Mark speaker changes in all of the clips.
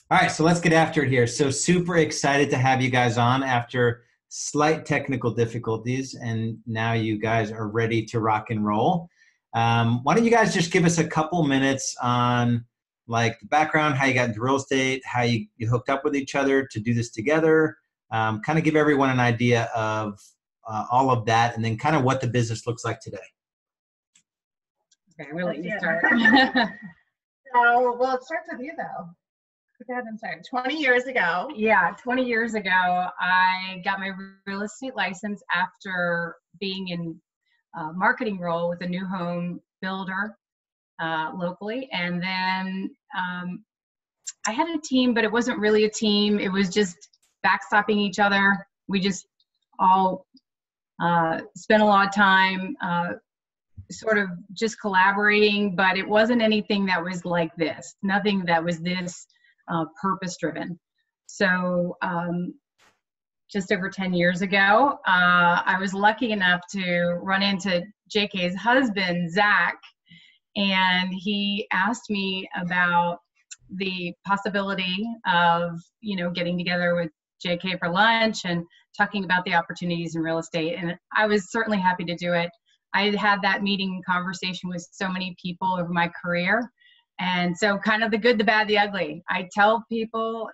Speaker 1: All right, so let's get after it here. So super excited to have you guys on after slight technical difficulties, and now you guys are ready to rock and roll. Why don't you guys just give us a couple minutes on like the background, how you got into real estate, how you hooked up with each other to do this together, kind of give everyone an idea of all of that, and then kind of what the business looks like today.
Speaker 2: Okay, we'll let you start.
Speaker 3: Well, it starts with you though. Go ahead and start. 20 years ago.
Speaker 2: Yeah, 20 years ago, I got my real estate license after being in a marketing role with a new home builder locally. And then I had a team, but it wasn't really a team. It was just backstopping each other. We just all spent a lot of time sort of just collaborating, but it wasn't anything that was like this, nothing that was this purpose driven. So just over 10 years ago, I was lucky enough to run into JK's husband, Zach, and he asked me about the possibility of, getting together with JK for lunch and talking about the opportunities in real estate. And I was certainly happy to do it. I had had that meeting and conversation with so many people over my career. And so kind of the good, the bad, the ugly. I tell people,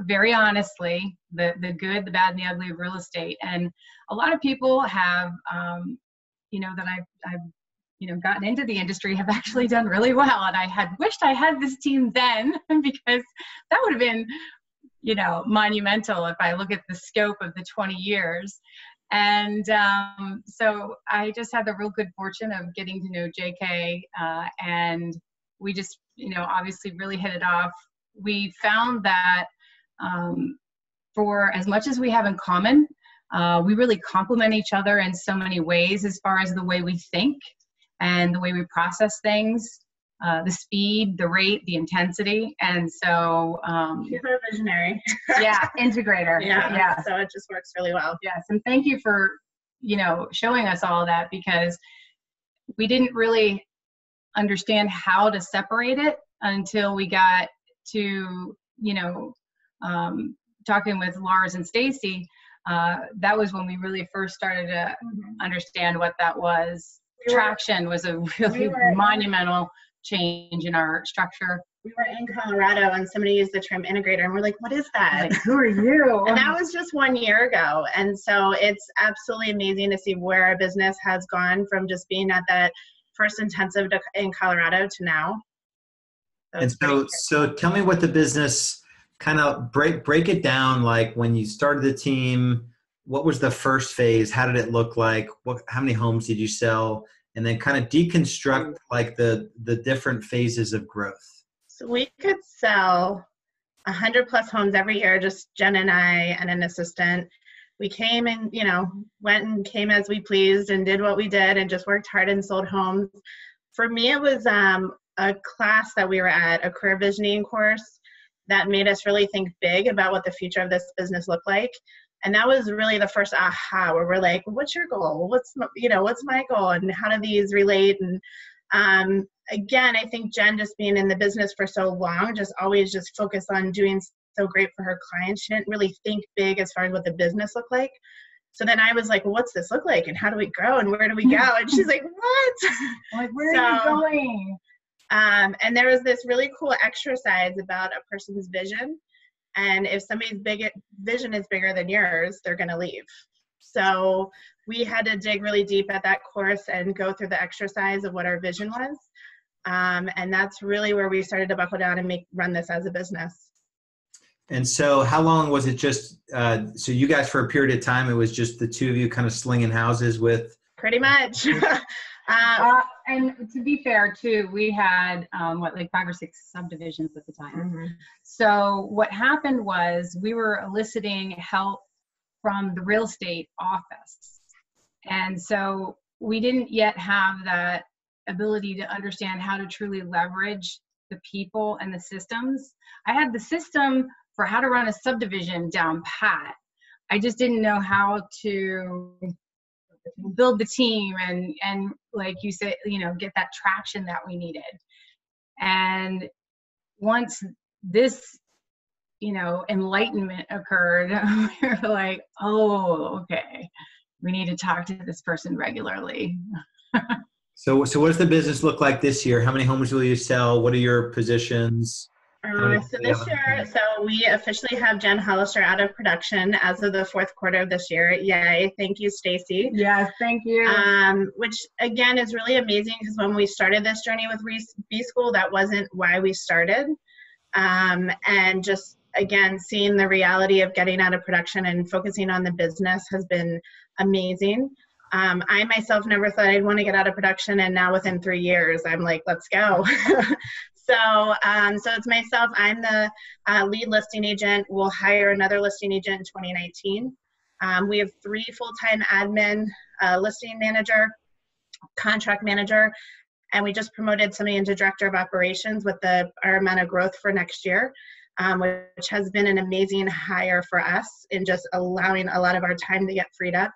Speaker 2: very honestly, the good, the bad, and the ugly of real estate. And a lot of people have, that I've gotten into the industry have actually done really well. And I had wished I had this team then because that would have been, monumental if I look at the scope of the 20 years. And so I just had the real good fortune of getting to know JK, and we just, obviously really hit it off. We found that for as much as we have in common, we really complement each other in so many ways as far as the way we think and the way we process things, the speed, the rate, the intensity. And so
Speaker 3: she's our visionary.
Speaker 2: Yeah, integrator.
Speaker 3: Yeah, so it just works really well.
Speaker 2: Yes, and thank you for showing us all that, because we didn't really understand how to separate it until we got to talking with Lars and Stacy. That was when we really first started to understand what that was. Traction was a really monumental change in our structure.
Speaker 3: We were in Colorado and somebody used the term integrator and we're like, what is that?
Speaker 2: Like, who are you?
Speaker 3: And that was just 1 year ago. And so it's absolutely amazing to see where our business has gone from just being at that first intensive in Colorado to now.
Speaker 1: So tell me what the business, kind of break it down. Like when you started the team, what was the first phase? How did it look like? How many homes did you sell? And then kind of deconstruct like the different phases of growth.
Speaker 3: So we could sell 100 plus homes every year, just Jen and I and an assistant. We came and, went and came as we pleased and did what we did and just worked hard and sold homes. For me, it was a class that we were at, a career visioning course that made us really think big about what the future of this business looked like. And that was really the first aha, where we're like, what's your goal? What's my goal? And how do these relate? And again, I think Jen, just being in the business for so long, just always just focused on doing so great for her clients. She didn't really think big as far as what the business looked like. So then I was like, well, what's this look like? And how do we grow? And where do we go? And she's like, what?
Speaker 2: I'm like, where are you going?
Speaker 3: And there was this really cool exercise about a person's vision. And if somebody's vision is bigger than yours, they're going to leave. So we had to dig really deep at that course and go through the exercise of what our vision was. And that's really where we started to buckle down and run this as a business.
Speaker 1: And so how long was it just, so you guys for a period of time, it was just the two of you kind of slinging houses with?
Speaker 3: Pretty much.
Speaker 2: And to be fair too, we had like 5 or 6 subdivisions at the time. So what happened was we were eliciting help from the real estate office. And so we didn't yet have that ability to understand how to truly leverage the people and the systems. I had the system for how to run a subdivision down pat. I just didn't know how to build the team and like you said, get that traction that we needed. And once this, enlightenment occurred. We were like, oh, okay, we need to talk to this person regularly.
Speaker 1: So what does the business look like this year? How many homes will you sell? What are your positions?
Speaker 3: So this year, we officially have Jen Hollister out of production as of the fourth quarter of this year. Yay. Thank you, Stacy.
Speaker 2: Yes, thank you.
Speaker 3: Which again is really amazing because when we started this journey with B School, that wasn't why we started. And just again, seeing the reality of getting out of production and focusing on the business has been amazing. I myself never thought I'd want to get out of production, and now within 3 years, I'm like, let's go. So it's myself. I'm the lead listing agent. We'll hire another listing agent in 2019. We have 3 full-time admin, listing manager, contract manager, and we just promoted somebody into director of operations with our amount of growth for next year, which has been an amazing hire for us in just allowing a lot of our time to get freed up.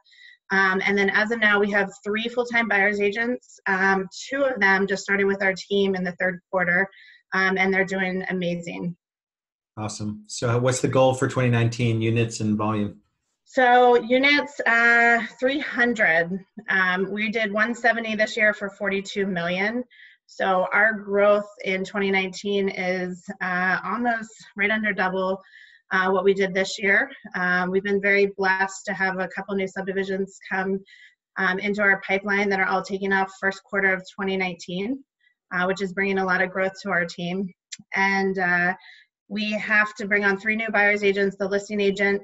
Speaker 3: And then as of now, we have 3 full-time buyer's agents. 2 of them just started with our team in the third quarter, and they're doing amazing.
Speaker 1: Awesome. So what's the goal for 2019, units and volume?
Speaker 3: So units, 300. We did 170 this year for 42 million. So our growth in 2019 is almost right under double what we did this year. We've been very blessed to have a couple new subdivisions come into our pipeline that are all taking off first quarter of 2019, which is bringing a lot of growth to our team. And we have to bring on 3 new buyer's agents, the listing agent,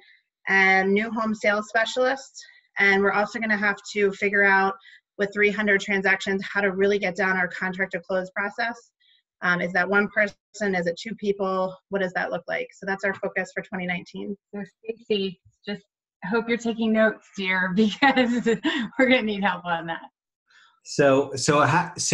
Speaker 3: and new home sales specialists. And we're also going to have to figure out with 300 transactions how to really get down our contract to close process. Is that 1 person? Is it 2 people? What does that look like? So that's our focus for 2019.
Speaker 2: So Stacey, just hope you're taking notes, dear, because we're going to need help on that.
Speaker 1: So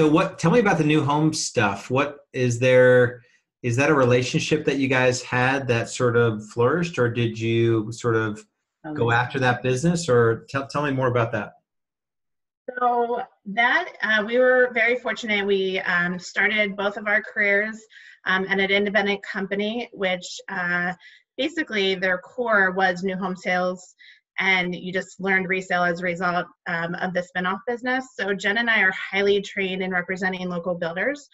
Speaker 1: what, tell me about the new home stuff. What is there, is that a relationship that you guys had that sort of flourished, or did you sort of go after that business, or tell me more about that?
Speaker 3: So that we were very fortunate. We started both of our careers at an independent company, which basically their core was new home sales, and you just learned resale as a result of the spinoff business. So Jen and I are highly trained in representing local builders.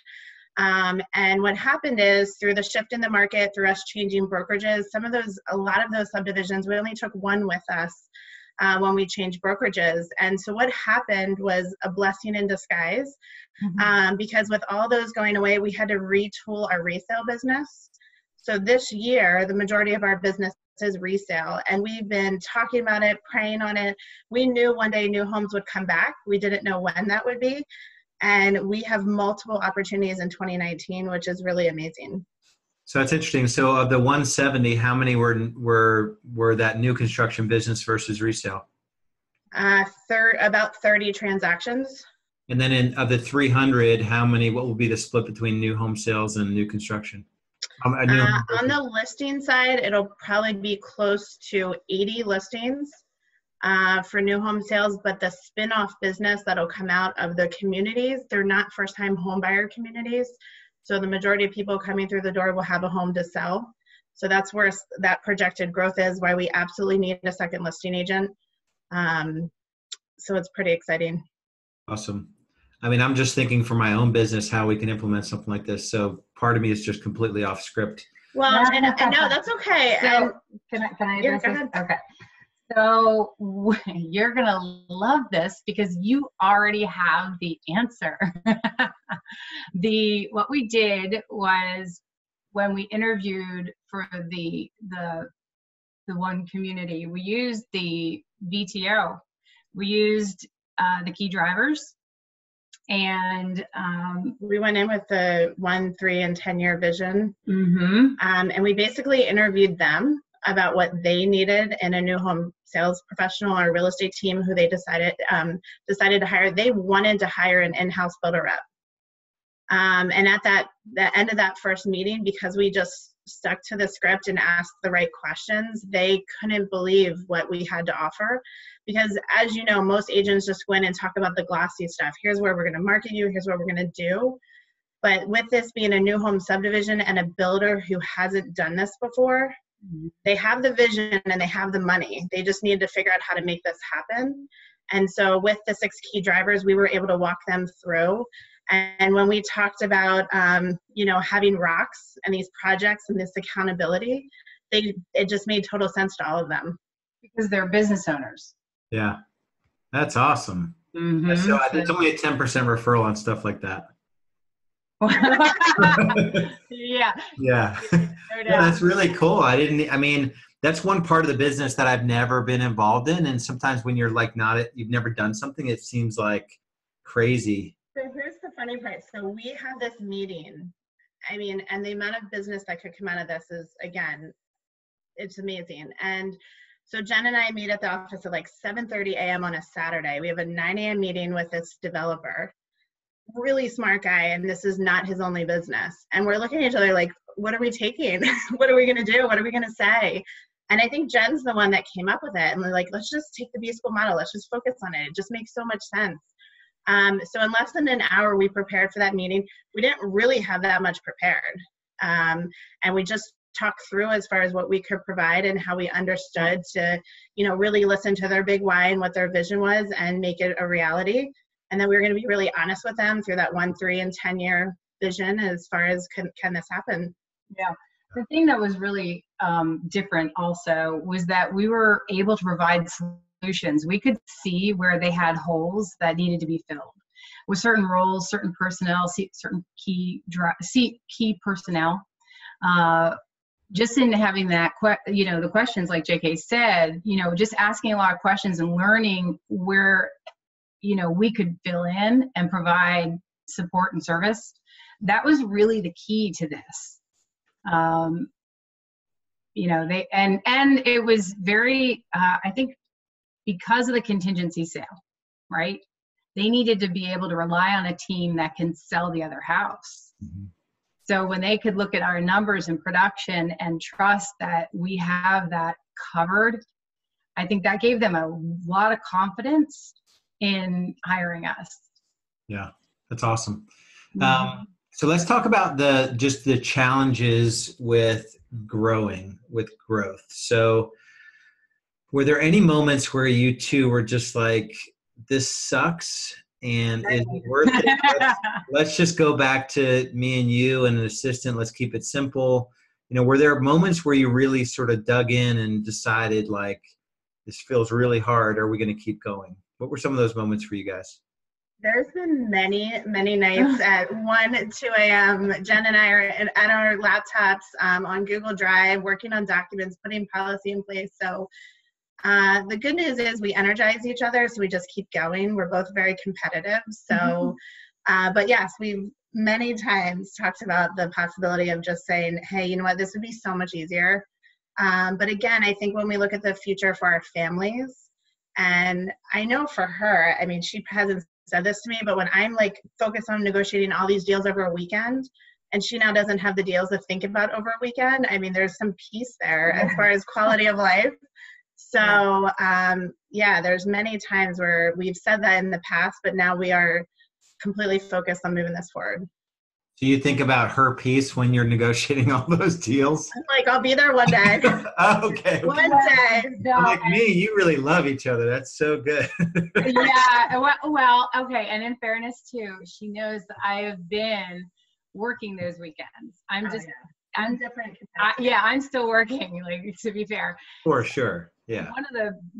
Speaker 3: And what happened is through the shift in the market, through us changing brokerages, a lot of those subdivisions, we only took 1 with us when we changed brokerages. And so what happened was a blessing in disguise, because with all those going away, we had to retool our resale business. So this year, the majority of our business is resale, and we've been talking about it, praying on it. We knew one day new homes would come back. We didn't know when that would be. And we have multiple opportunities in 2019, which is really amazing.
Speaker 1: So that's interesting. So of the 170, how many were that new construction business versus resale?
Speaker 3: About 30 transactions.
Speaker 1: And then of the 300, what will be the split between new home sales and new construction?
Speaker 3: On the listing side, it'll probably be close to 80 listings for new home sales, but the spin-off business that'll come out of the communities, they're not first-time home buyer communities. So the majority of people coming through the door will have a home to sell. So that's where that projected growth is, why we absolutely need a second listing agent. So it's pretty exciting.
Speaker 1: Awesome. I mean, I'm just thinking for my own business, how we can implement something like this. So part of me is just completely off script.
Speaker 3: Well, and no, that's okay.
Speaker 2: So, can I address this? Okay. So you're going to love this because you already have the answer. What we did was when we interviewed for the one community, we used the VTO. We used the key drivers, and
Speaker 3: we went in with the 1, 3, and 10-year vision. And we basically interviewed them about what they needed in a new home sales professional or real estate team who they decided to hire. They wanted to hire an in-house builder rep. And at the end of that first meeting, because we just stuck to the script and asked the right questions, they couldn't believe what we had to offer. Because as you know, most agents just go in and talk about the glossy stuff. Here's where we're going to market you. Here's what we're going to do. But with this being a new home subdivision and a builder who hasn't done this before, they have the vision and they have the money. They just need to figure out how to make this happen. And so with the 6 key drivers, we were able to walk them through. And when we talked about, having rocks and these projects and this accountability, it just made total sense to all of them.
Speaker 2: Because they're business owners.
Speaker 1: Yeah, that's awesome.
Speaker 2: Mm-hmm.
Speaker 1: So it's only a 10% referral on stuff like that.
Speaker 2: Yeah.
Speaker 1: Yeah.
Speaker 2: No doubt.
Speaker 1: Yeah, that's really cool. That's one part of the business that I've never been involved in. And sometimes when you're like you've never done something, it seems like crazy.
Speaker 3: So here's the funny part. So we have this meeting. And the amount of business that could come out of this is, again, it's amazing. And so Jen and I meet at the office at like 7:30 a.m. on a Saturday. We have a 9 a.m. meeting with this developer. Really smart guy, and this is not his only business. And we're looking at each other like, what are we taking? What are we going to do? What are we going to say? And I think Jen's the one that came up with it. And we're like, let's just take the B-School model. Let's just focus on it. It just makes so much sense. So in less than an hour, we prepared for that meeting. We didn't really have that much prepared. And we just talked through as far as what we could provide and how we understood to, really listen to their big why and what their vision was and make it a reality. And then we were going to be really honest with them through that 1, 3, and 10-year vision as far as can this happen?
Speaker 2: Yeah. The thing that was really different also was that we were able to provide solutions. We could see where they had holes that needed to be filled with certain roles, certain personnel, certain key personnel. Just in having that, the questions like JK said, just asking a lot of questions and learning where we could fill in and provide support and service. That was really the key to this. And it was very, I think because of the contingency sale, right? They needed to be able to rely on a team that can sell the other house. Mm-hmm. So when they could look at our numbers in production and trust that we have that covered, I think that gave them a lot of confidence in hiring us.
Speaker 1: Yeah, that's awesome. Mm-hmm. So let's talk about the challenges with growth. So were there any moments where you two were just like, this sucks and is it worth it? Let's just go back to me and you and an assistant. Let's keep it simple. Were there moments where you really sort of dug in and decided like, this feels really hard. Are we going to keep going? What were some of those moments for you guys?
Speaker 3: There's been many, many nights at 1, 2 a.m. Jen and I are at our laptops on Google Drive, working on documents, putting policy in place. So the good news is we energize each other, so we just keep going. We're both very competitive. So, but yes, we've many times talked about the possibility of just saying, hey, you know what, this would be so much easier. But again, I think when we look at the future for our families, and I know for her, she hasn't said this to me, but when I'm like focused on negotiating all these deals over a weekend, and she now doesn't have the deals to think about over a weekend, there's some peace there as far as quality of life. So, there's many times where we've said that in the past, but now we are completely focused on moving this forward.
Speaker 1: Do you think about her piece when you're negotiating all those deals?
Speaker 3: Like, I'll be there one day.
Speaker 1: Okay.
Speaker 3: One day.
Speaker 1: I'm like, me, you really love each other. That's so good.
Speaker 2: Yeah. Well, okay. And in fairness, too, she knows that I have been working those weekends. I'm different. I'm still working, like, to be fair.
Speaker 1: For sure. Yeah.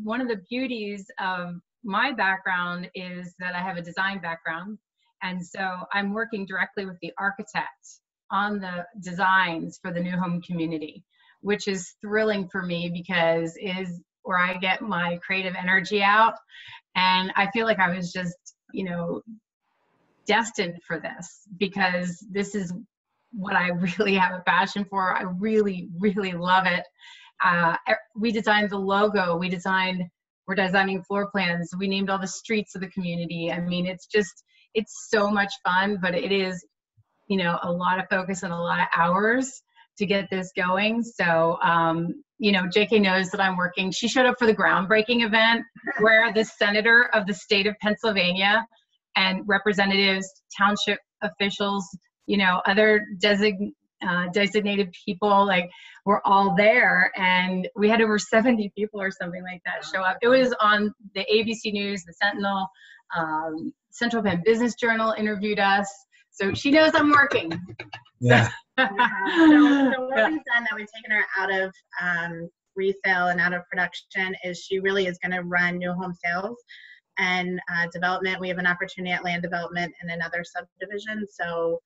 Speaker 2: One of the beauties of my background is that I have a design background. And so I'm working directly with the architect on the designs for the new home community, which is thrilling for me because it is where I get my creative energy out. And I feel like I was just, destined for this because this is what I really have a passion for. I really, really love it. We designed the logo. We're designing floor plans. We named all the streets of the community. It's so much fun, but it is, a lot of focus and a lot of hours to get this going. So, JK knows that I'm working. She showed up for the groundbreaking event where the senator of the state of Pennsylvania and representatives, township officials, other designated people, like, were all there, and we had over 70 people or something like that show up. It was on the ABC News, the Sentinel, Central Penn Business Journal interviewed us, so she knows I'm working.
Speaker 1: Yeah.
Speaker 3: So what we've done, that we've taken her out of resale and out of production, is she really is going to run new home sales and development. We have an opportunity at land development and another subdivision. So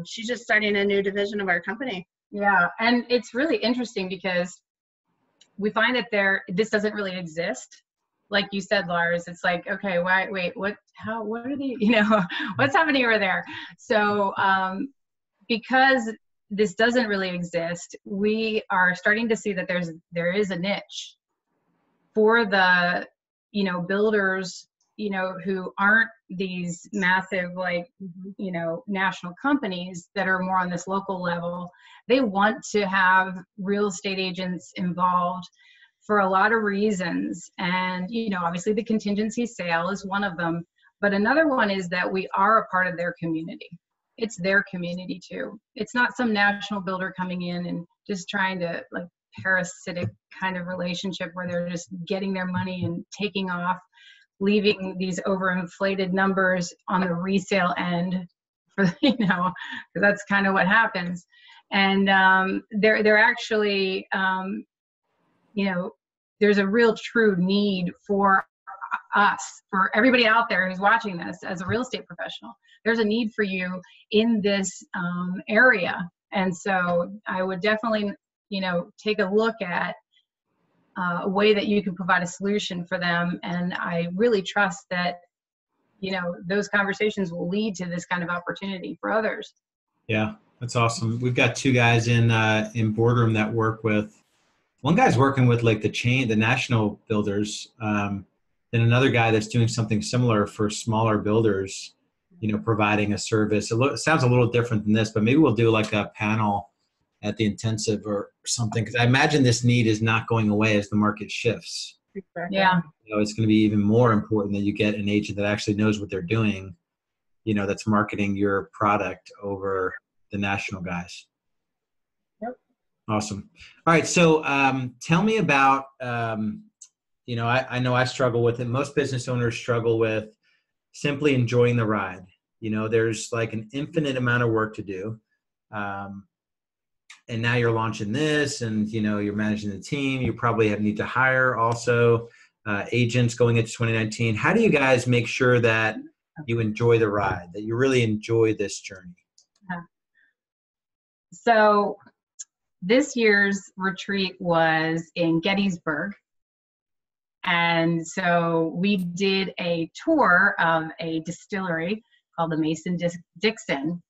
Speaker 3: she's just starting a new division of our company.
Speaker 2: Yeah, and it's really interesting because we find that this doesn't really exist. Like you said, Lars, it's like, okay, wait, what are they, what's happening over there? So because this doesn't really exist, we are starting to see that there is a niche for the, builders, who aren't these massive, like, national companies that are more on this local level. They want to have real estate agents involved for a lot of reasons. And, obviously the contingency sale is one of them, but another one is that we are a part of their community. It's their community too. It's not some national builder coming in and just trying to, like, parasitic kind of relationship where they're just getting their money and taking off, leaving these overinflated numbers on the resale end for, because that's kind of what happens. And they're actually, there's a real true need for us, for everybody out there who's watching this as a real estate professional. There's a need for you in this area. And so I would definitely, take a look at a way that you can provide a solution for them. And I really trust that, those conversations will lead to this kind of opportunity for others.
Speaker 1: Yeah, that's awesome. We've got two guys in Boardroom that work with, one guy's working with like the national builders, then another guy that's doing something similar for smaller builders, providing a service. It sounds a little different than this, but maybe we'll do like a panel at the intensive or something, because I imagine this need is not going away as the market shifts.
Speaker 3: Exactly.
Speaker 2: Yeah.
Speaker 1: It's going to be even more important that you get an agent that actually knows what they're doing, that's marketing your product over the national guys.
Speaker 3: Yep.
Speaker 1: Awesome. All right. So tell me about, I know I struggle with it. Most business owners struggle with simply enjoying the ride. There's like an infinite amount of work to do. And now you're launching this, and you're managing the team. You probably need to hire also agents going into 2019. How do you guys make sure that you enjoy the ride, that you really enjoy this journey?
Speaker 2: So this year's retreat was in Gettysburg. And so we did a tour of a distillery called the Mason-Dixon.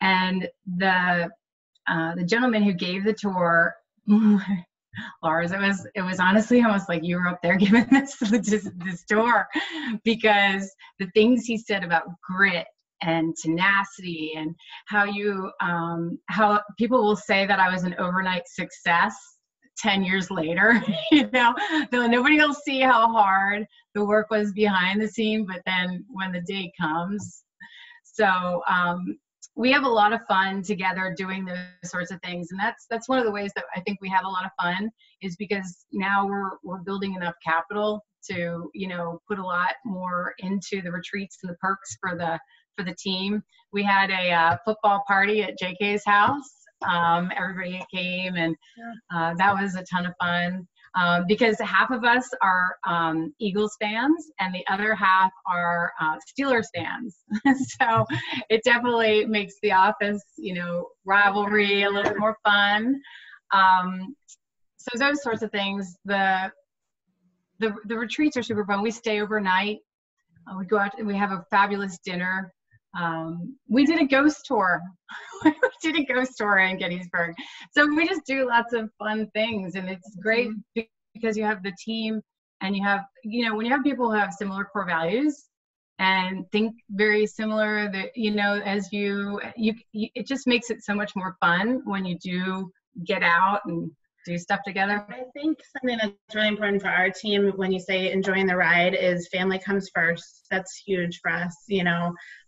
Speaker 2: And the gentleman who gave the tour, Lars, it was honestly almost like you were up there giving this tour, because the things he said about grit and tenacity, and how people will say that I was an overnight success 10 years later. Nobody will see how hard the work was behind the scene, but then when the day comes. So we have a lot of fun together doing those sorts of things. And that's one of the ways that I think we have a lot of fun, is because now we're building enough capital to, put a lot more into the retreats and the perks for the team. We had a football party at JK's house. Everybody came, and that was a ton of fun. Because half of us are Eagles fans and the other half are Steelers fans. So it definitely makes the office, rivalry a little more fun. So those sorts of things. The retreats are super fun. We stay overnight. We go out and we have a fabulous dinner. We did a ghost tour. We did a ghost tour in Gettysburg. So we just do lots of fun things, and it's great because you have the team, and you have, when you have people who have similar core values and think very similar, that, as you, it just makes it so much more fun when you do get out and do stuff together.
Speaker 3: I think something that's really important for our team, when you say enjoying the ride, is family comes first. That's huge for us.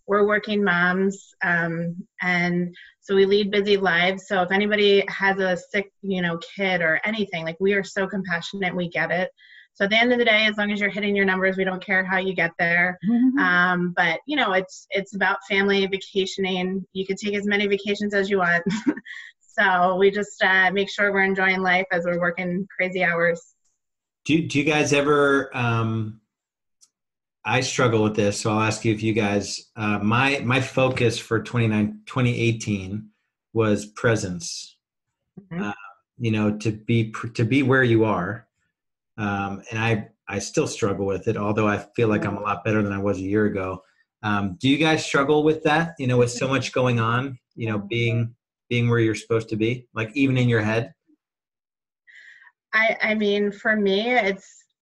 Speaker 3: we're working moms, and so we lead busy lives. So if anybody has a sick, kid or anything, like, we are so compassionate, we get it. So at the end of the day, as long as you're hitting your numbers, we don't care how you get there. But it's about family, vacationing. You can take as many vacations as you want. So we just make sure we're enjoying life as we're working crazy hours.
Speaker 1: Do you guys ever, I struggle with this, so I'll ask you if you guys, my focus for 2018 was presence, to be where you are. And I still struggle with it, although I feel like I'm a lot better than I was a year ago. Do you guys struggle with that, with so much going on, being where you're supposed to be, like even in your head?
Speaker 3: I mean, for me,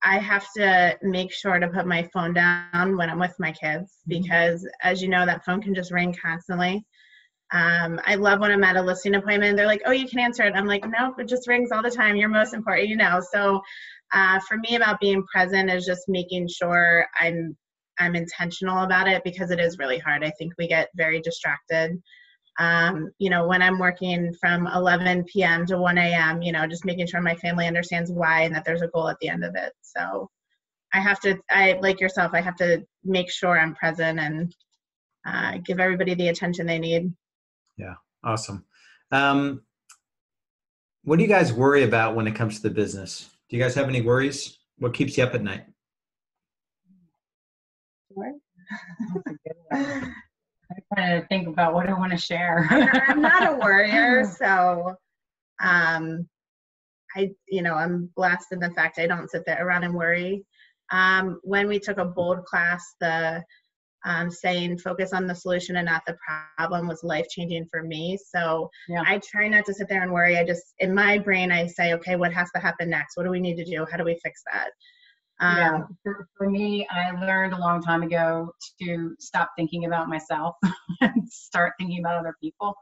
Speaker 3: I have to make sure to put my phone down when I'm with my kids, because as you know, that phone can just ring constantly. I love when I'm at a listing appointment, they're like, oh, you can answer it. I'm like, nope, it just rings all the time. You're most important, So for me, about being present is just making sure I'm intentional about it, because it is really hard. I think we get very distracted. When I'm working from 11 p.m. to 1 a.m., just making sure my family understands why and that there's a goal at the end of it. So like yourself, I have to make sure I'm present and give everybody the attention they need.
Speaker 1: Yeah. Awesome. What do you guys worry about when it comes to the business? Do you guys have any worries? What keeps you up at night?
Speaker 2: Sure. I'm trying to think about what I want to share.
Speaker 3: I'm not a worrier, so I'm blessed in the fact I don't sit there around and worry. When we took a bold class, the saying focus on the solution and not the problem was life-changing for me. So yeah. I try not to sit there and worry. In my brain, I say, okay, what has to happen next? What do we need to do? How do we fix that?
Speaker 2: Yeah, for me, I learned a long time ago to stop thinking about myself and start thinking about other people.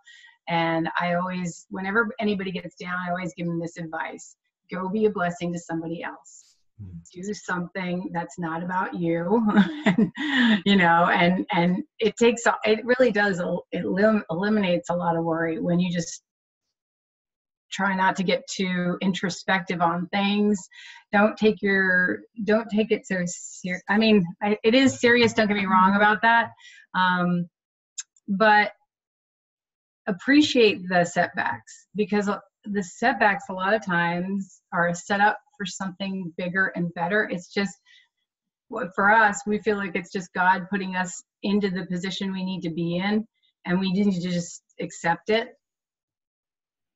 Speaker 2: And I always, whenever anybody gets down, I always give them this advice: go be a blessing to somebody else. Do something that's not about you, and it really does, it eliminates a lot of worry when you just try not to get too introspective on things. Don't take it so serious. I mean, it is serious, don't get me wrong about that. But appreciate the setbacks, because the setbacks a lot of times are set up for something bigger and better. It's just, for us, we feel like it's just God putting us into the position we need to be in, and we need to just accept it.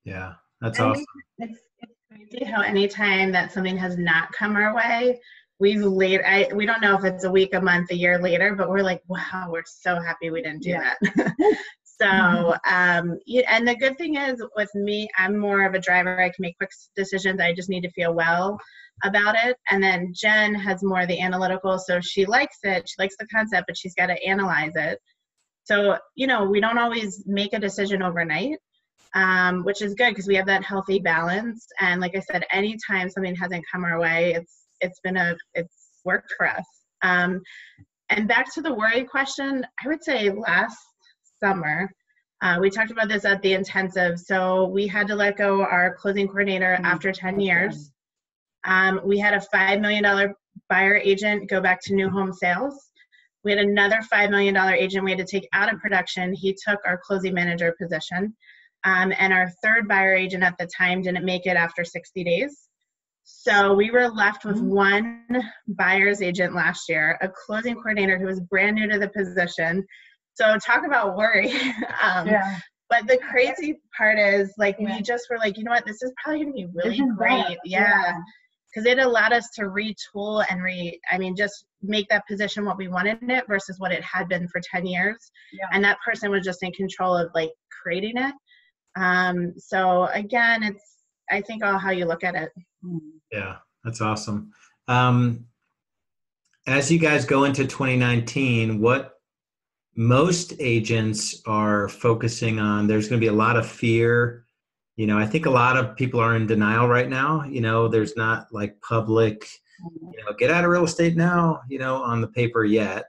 Speaker 1: Yeah. That's awesome.
Speaker 3: It's crazy how anytime that something has not come our way, we don't know if it's a week, a month, a year later, but we're like, wow, we're so happy we didn't do that. So, and the good thing is with me, I'm more of a driver. I can make quick decisions. I just need to feel well about it. And then Jen has more of the analytical. So she likes it. She likes the concept, but she's got to analyze it. So, we don't always make a decision overnight. Which is good because we have that healthy balance. And like I said, anytime something hasn't come our way, it's worked for us. And back to the worry question, I would say last summer, we talked about this at the intensive. So we had to let go our closing coordinator after 10 years. We had a $5 million buyer agent go back to new home sales. We had another $5 million agent we had to take out of production. He took our closing manager position. And our third buyer agent at the time didn't make it after 60 days. So we were left with one buyer's agent last year, a closing coordinator who was brand new to the position. So talk about worry. But the crazy part is, we just were like, you know what, this is probably going to be really great. Yeah. Because it allowed us to retool and just make that position what we wanted in it versus what it had been for 10 years. Yeah. And that person was just in control of creating it. So again, it's, I think, all how you look at it.
Speaker 1: Yeah, that's awesome. As you guys go into 2019, what most agents are focusing on, there's going to be a lot of fear. I think a lot of people are in denial right now. There's not public, get out of real estate now, on the paper yet.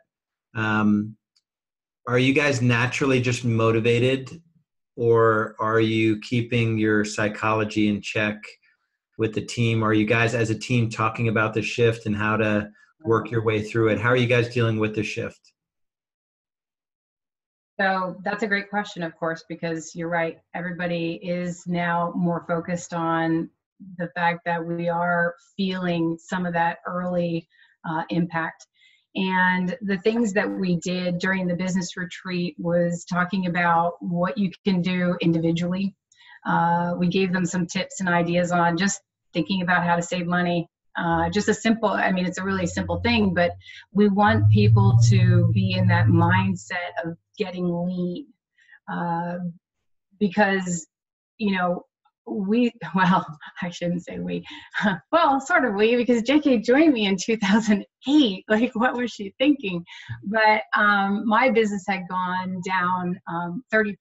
Speaker 1: Are you guys naturally just motivated, or are you keeping your psychology in check with the team? Are you guys as a team talking about the shift and how to work your way through it? How are you guys dealing with the shift?
Speaker 2: So that's a great question, of course, because you're right. Everybody is now more focused on the fact that we are feeling some of that early impact. And the things that we did during the business retreat was talking about what you can do individually. We gave them some tips and ideas on just thinking about how to save money. Just a simple, I mean, it's a really simple thing, but we want people to be in that mindset of getting lean. Because, you know, well, I shouldn't say we, well, sort of we, because JK joined me in 2008. Like, what was she thinking? But my business had gone down 30%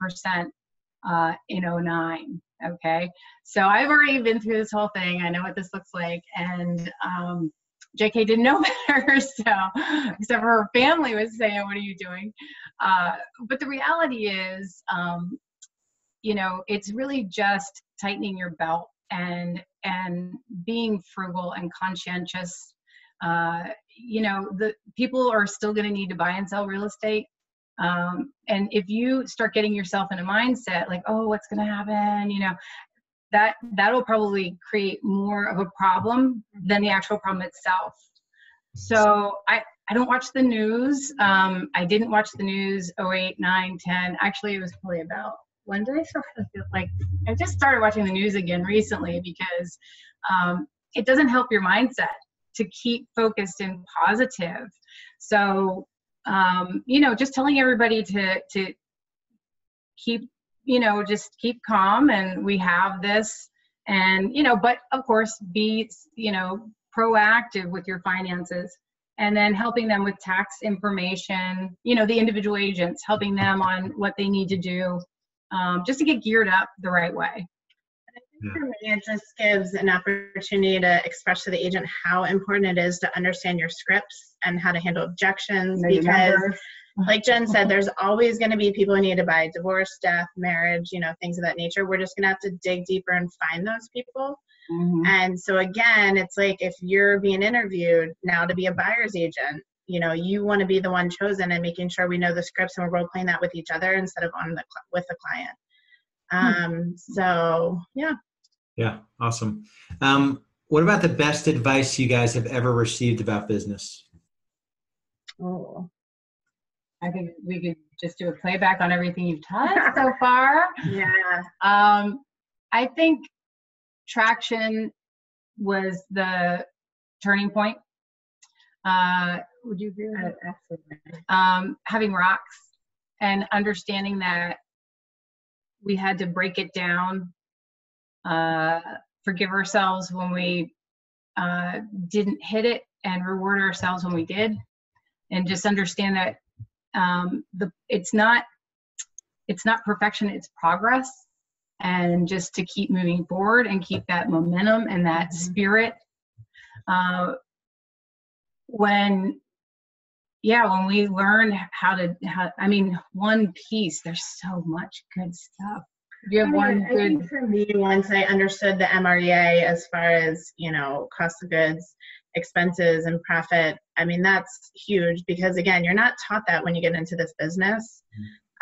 Speaker 2: in 2009. Okay. So I've already been through this whole thing. I know what this looks like. And JK didn't know better. So, except for her family was saying, what are you doing? But the reality is, you know, it's really just tightening your belt and being frugal and conscientious. You know, the people are still going to need to buy and sell real estate. And if you start getting yourself in a mindset like, oh, what's going to happen? You know, that'll probably create more of a problem than the actual problem itself. So I don't watch the news. I didn't watch the news 08, 9, 10. Actually, it was probably about, when did I start to feel like, I just started watching the news again recently because it doesn't help your mindset to keep focused and positive. So, you know, just telling everybody to keep, you know, just keep calm, and we have this, and, you know, but of course be, you know, proactive with your finances, and then helping them with tax information, you know, the individual agents, helping them on what they need to do, just to get geared up the right way.
Speaker 3: For me, it just gives an opportunity to express to the agent how important it is to understand your scripts and how to handle objections. Because, like Jen said, there's always going to be people who need to buy divorce, death, marriage, you know, things of that nature. We're just going to have to dig deeper and find those people. Mm-hmm. And so again, it's like if you're being interviewed now to be a buyer's agent, you know, you want to be the one chosen, and making sure we know the scripts and we're role playing that with each other instead of with the client. So yeah.
Speaker 1: Yeah. Awesome. What about the best advice you guys have ever received about business?
Speaker 3: Oh,
Speaker 2: I think we could just do a playback on everything you've touched so far.
Speaker 3: Yeah.
Speaker 2: I think traction was the turning point. Would you agree with that? Absolutely. Having rocks and understanding that we had to break it down, forgive ourselves when we didn't hit it, and reward ourselves when we did, and just understand that it's not perfection, it's progress, and just to keep moving forward and keep that momentum and that spirit. When we learn I mean, one piece, there's so much good stuff. You have
Speaker 3: I think for me, once I understood the MREA as far as, you know, cost of goods, expenses, and profit, I mean, that's huge, because again, you're not taught that when you get into this business.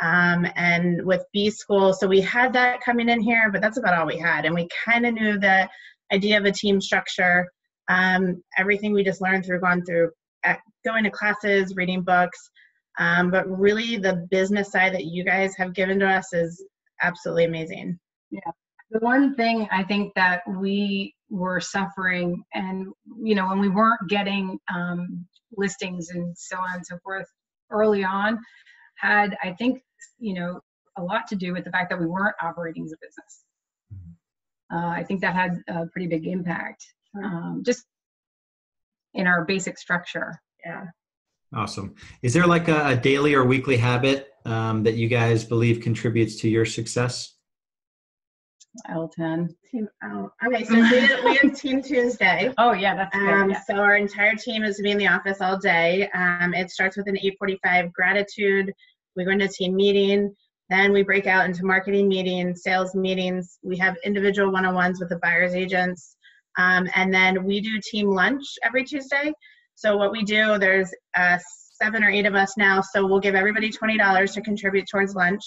Speaker 3: And with B school, so we had that coming in here, but that's about all we had. And we kind of knew the idea of a team structure, everything we just learned through going to classes, reading books. But really the business side that you guys have given to us is absolutely amazing.
Speaker 2: Yeah. The one thing I think that we were suffering, and, you know, when we weren't getting listings and so on and so forth early on, had, I think, you know, a lot to do with the fact that we weren't operating as a business. I think that had a pretty big impact, just in our basic structure. Yeah.
Speaker 1: Awesome. Is there like a daily or weekly habit that you guys believe contributes to your success?
Speaker 2: L10.
Speaker 3: Okay, so we have Team Tuesday.
Speaker 2: Oh yeah, that's good. Yeah.
Speaker 3: So our entire team is to be in the office all day. It starts with an 8:45 gratitude. We go into team meeting. Then we break out into marketing meetings, sales meetings. We have individual one-on-ones with the buyer's agents. And then we do team lunch every Tuesday. So what we do, there's 7 or 8 of us now. So we'll give everybody $20 to contribute towards lunch.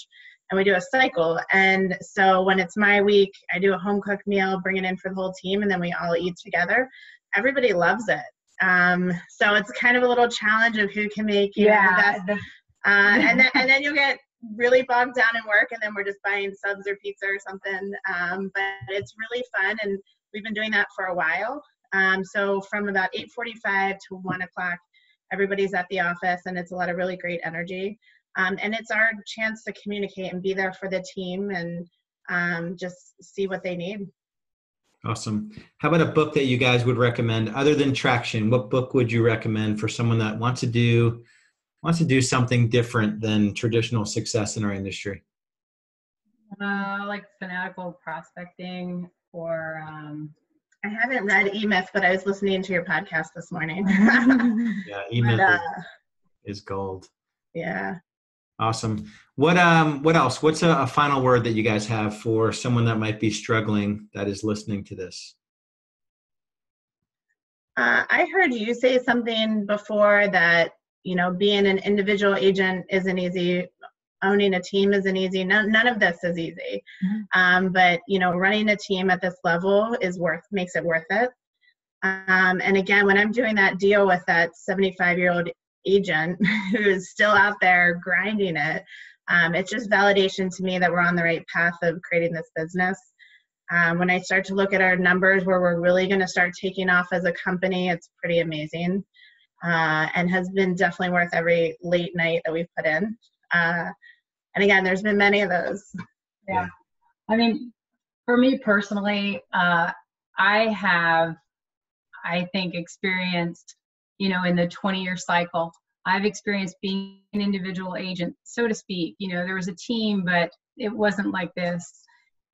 Speaker 3: And we do a cycle. And so when it's my week, I do a home cooked meal, bring it in for the whole team, and then we all eat together. Everybody loves it. So it's kind of a little challenge of who can make the best. And then you'll get really bogged down in work, and then we're just buying subs or pizza or something. But it's really fun, and we've been doing that for a while. So from about 8:45 to 1 o'clock, everybody's at the office, and it's a lot of really great energy. And it's our chance to communicate and be there for the team and just see what they need.
Speaker 1: Awesome. How about a book that you guys would recommend other than Traction? What book would you recommend for someone that wants to do something different than traditional success in our industry?
Speaker 2: Like Fanatical Prospecting, or
Speaker 3: I haven't read E-Myth, but I was listening to your podcast this morning.
Speaker 1: Yeah, E-Myth is gold.
Speaker 3: Yeah.
Speaker 1: Awesome. What else? What's a final word that you guys have for someone that might be struggling that is listening to this?
Speaker 3: I heard you say something before that, being an individual agent isn't easy. Owning a team isn't easy. None of this is easy. But, running a team at this level makes it worth it. And again, when I'm doing that deal with that 75-year-old agent who is still out there grinding it, it's just validation to me that we're on the right path of creating this business. When I start to look at our numbers where we're really going to start taking off as a company, it's pretty amazing, and has been definitely worth every late night that we've put in. And again, there's been many of those.
Speaker 2: Yeah. I mean, for me personally, I think experienced, in the 20-year cycle, I've experienced being an individual agent, so to speak. There was a team, but it wasn't like this.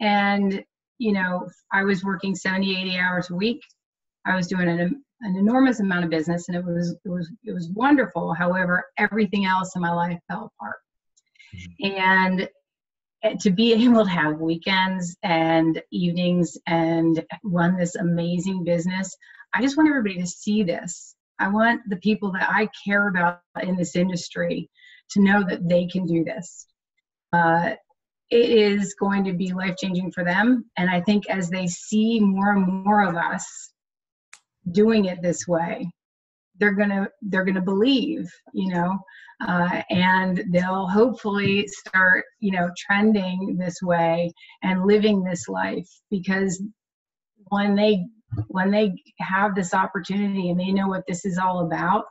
Speaker 2: And, I was working 70, 80 hours a week. I was doing an enormous amount of business, and it was wonderful. However, everything else in my life fell apart. And to be able to have weekends and evenings and run this amazing business, I just want everybody to see this. I want the people that I care about in this industry to know that they can do this. It is going to be life-changing for them. And I think as they see more and more of us doing it this way, they're gonna believe, and they'll hopefully start, trending this way and living this life, because when they have this opportunity and they know what this is all about,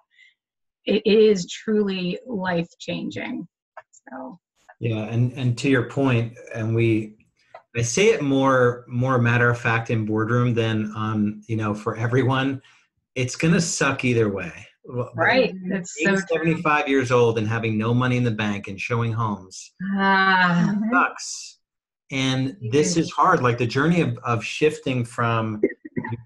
Speaker 2: it is truly life-changing. So.
Speaker 1: Yeah, and to your point, and I say it more matter of fact in boardroom than for everyone. It's gonna suck either way.
Speaker 2: Right. That's
Speaker 1: being
Speaker 2: so
Speaker 1: 75
Speaker 2: true.
Speaker 1: years old and having no money in the bank and showing homes sucks. And this is hard. Like the journey of shifting from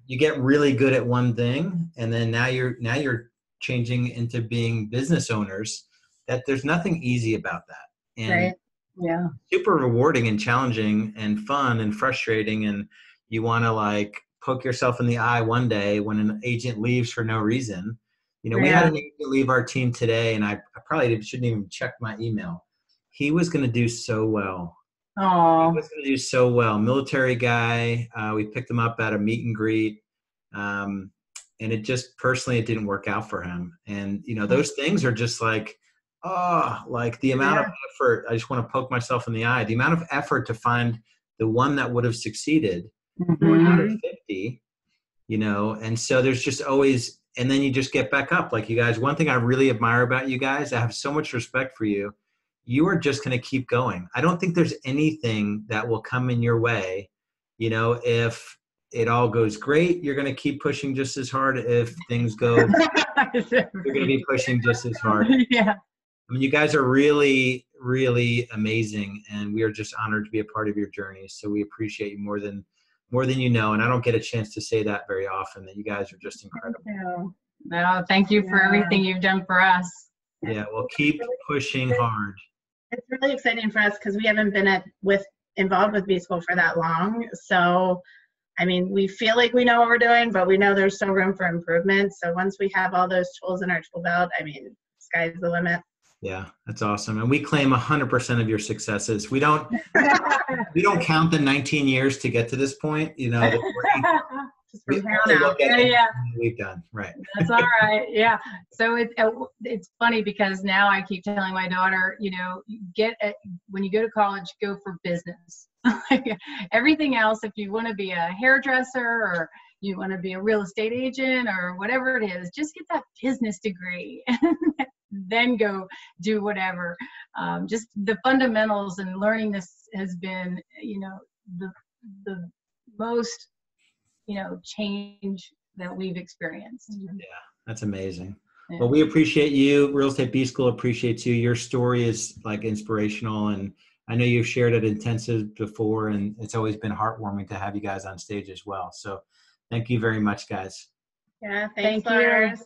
Speaker 1: you get really good at one thing, and then now you're changing into being business owners. That there's nothing easy about that. And
Speaker 2: right. Yeah.
Speaker 1: super rewarding and challenging and fun and frustrating, and you want to poke yourself in the eye one day when an agent leaves for no reason. We had an agent leave our team today, and I probably shouldn't even check my email. He was going to do so well.
Speaker 2: Oh.
Speaker 1: He was going to do so well. Military guy. We picked him up at a meet and greet. And it just personally, it didn't work out for him. And, those things are just the amount of effort, I just want to poke myself in the eye, the amount of effort to find the one that would have succeeded out of 50, and so there's just always, and then you just get back up. Like you guys, one thing I really admire about you guys, I have so much respect for you. You are just going to keep going. I don't think there's anything that will come in your way. If it all goes great, you're going to keep pushing just as hard. If things go, you're going to be pushing just as hard.
Speaker 2: Yeah.
Speaker 1: I mean, you guys are really, really amazing, and we are just honored to be a part of your journey. So we appreciate you more than you know, and I don't get a chance to say that very often, that you guys are just incredible.
Speaker 2: Thank you. No, thank you for everything you've done for us.
Speaker 1: Yeah, well, keep pushing hard.
Speaker 3: It's really exciting for us because we haven't been involved with B School for that long. So, I mean, we feel like we know what we're doing, but we know there's still room for improvement. So once we have all those tools in our tool belt, I mean, sky's the limit.
Speaker 1: Yeah, that's awesome. And we claim 100% of your successes. We don't count the 19 years to get to this point. You know, we only look at everything we've done. Right.
Speaker 2: That's all right. Yeah. So it's funny because now I keep telling my daughter, you know, when you go to college, go for business. Everything else, if you want to be a hairdresser or you want to be a real estate agent or whatever it is, just get that business degree. Then go do whatever. Just the fundamentals and learning this has been, you know, the most, you know, change that we've experienced.
Speaker 1: Yeah, that's amazing. Yeah. Well, we appreciate you. Real Estate B School appreciates you. Your story is like inspirational, and I know you've shared at intensive before, and it's always been heartwarming to have you guys on stage as well. So thank you very much, guys.
Speaker 3: Yeah, thanks, Lars.